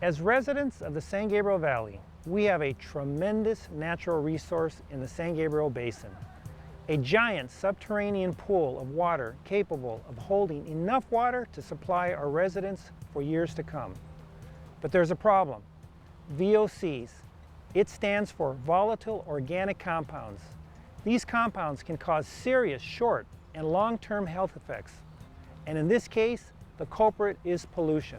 As residents of the San Gabriel Valley, we have a tremendous natural resource in the San Gabriel Basin. A giant subterranean pool of water capable of holding enough water to supply our residents for years to come. But there's a problem. VOCs. It stands for volatile organic compounds. These compounds can cause serious short and long-term health effects. And in this case, the culprit is pollution.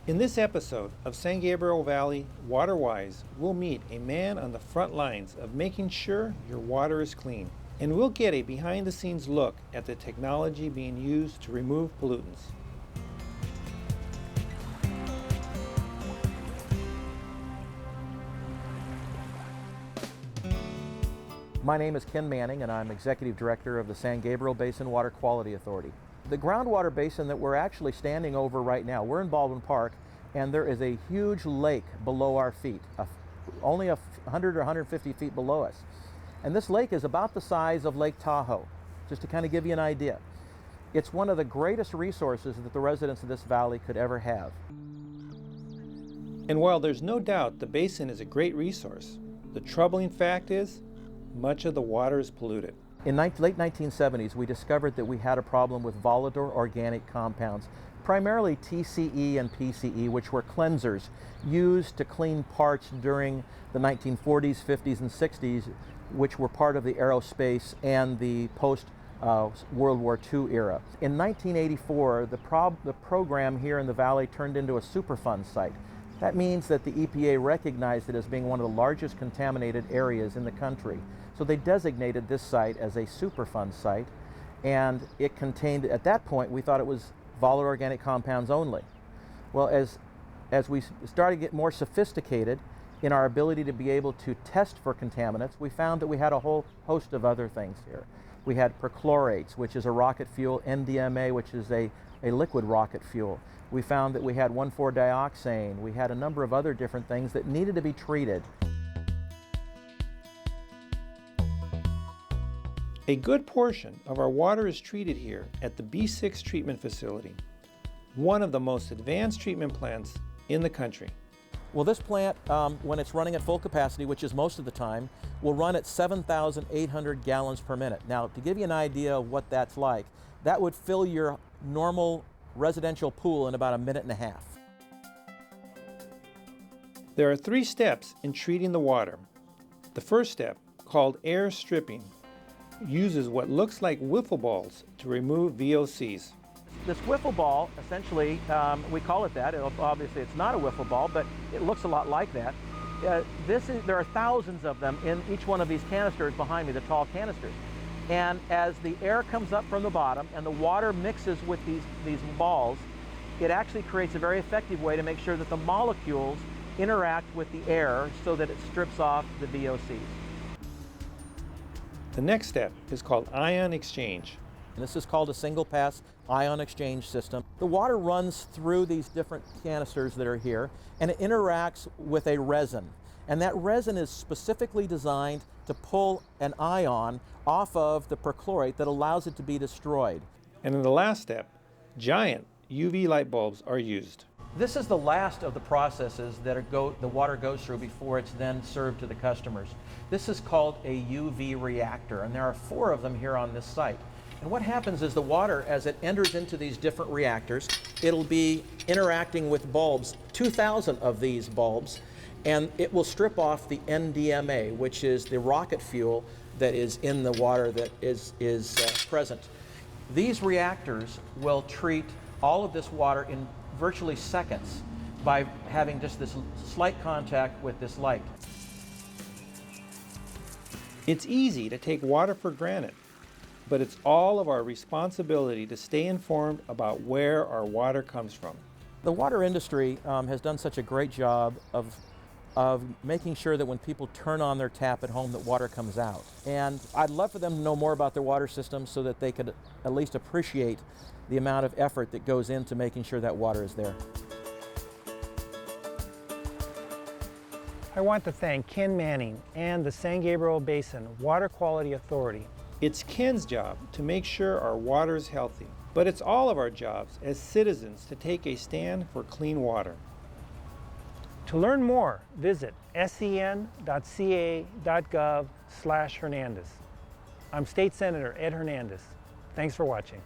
In this episode of San Gabriel Valley WaterWise, we'll meet a man on the front lines of making sure your water is clean. And we'll get a behind-the-scenes look at the technology being used to remove pollutants. My name is Ken Manning, and I'm Executive Director of the San Gabriel Basin Water Quality Authority. The groundwater basin that we're actually standing over right now, we're in Baldwin Park, and there is a huge lake below our feet, only 100 or 150 feet below us. And this lake is about the size of Lake Tahoe, just to kind of give you an idea. It's one of the greatest resources that the residents of this valley could ever have. And while there's no doubt the basin is a great resource, the troubling fact is much of the water is polluted. In late 1970s, we discovered that we had a problem with volatile organic compounds, primarily TCE and PCE, which were cleansers used to clean parts during the 1940s, 50s, and 60s, which were part of the aerospace and the post-World War II era. In 1984, the program here in the valley turned into a Superfund site. That means that the EPA recognized it as being one of the largest contaminated areas in the country. So they designated this site as a Superfund site, and it contained, at that point, we thought it was volatile organic compounds only. Well, as we started to get more sophisticated in our ability to be able to test for contaminants, we found that we had a whole host of other things here. We had perchlorates, which is a rocket fuel, MDMA, which is a liquid rocket fuel. We found that we had 1,4-dioxane. We had a number of other different things that needed to be treated. A good portion of our water is treated here at the B6 treatment facility, one of the most advanced treatment plants in the country. Well, this plant, when it's running at full capacity, which is most of the time, will run at 7,800 gallons per minute. Now, to give you an idea of what that's like, that would fill your normal residential pool in about a minute and a half. There are 3 steps in treating the water. The first step, called air stripping, uses what looks like wiffle balls to remove VOCs. This wiffle ball, essentially, we call it that. Obviously, it's not a wiffle ball, but it looks a lot like that. There are thousands of them in each one of these canisters behind me, the tall canisters. And as the air comes up from the bottom and the water mixes with these balls, it actually creates a very effective way to make sure that the molecules interact with the air so that it strips off the VOCs. The next step is called ion exchange. And this is called a single-pass ion exchange system. The water runs through these different canisters that are here, and it interacts with a resin. And that resin is specifically designed to pull an ion off of the perchlorate that allows it to be destroyed. And in the last step, giant UV light bulbs are used. This is the last of the processes that the water goes through before it's then served to the customers. This is called a UV reactor, and there are 4 of them here on this site. And what happens is the water, as it enters into these different reactors, it'll be interacting with bulbs, 2,000 of these bulbs, and it will strip off the NDMA, which is the rocket fuel that is in the water that is present. These reactors will treat all of this water in virtually seconds by having just this slight contact with this light. It's easy to take water for granted, but it's all of our responsibility to stay informed about where our water comes from. The water industry has done such a great job of making sure that when people turn on their tap at home, that water comes out. And I'd love for them to know more about their water system so that they could at least appreciate the amount of effort that goes into making sure that water is there. I want to thank Ken Manning and the San Gabriel Basin Water Quality Authority. It's Ken's job to make sure our water is healthy, but it's all of our jobs as citizens to take a stand for clean water. To learn more, visit sen.ca.gov/Hernandez. I'm State Senator Ed Hernandez. Thanks for watching.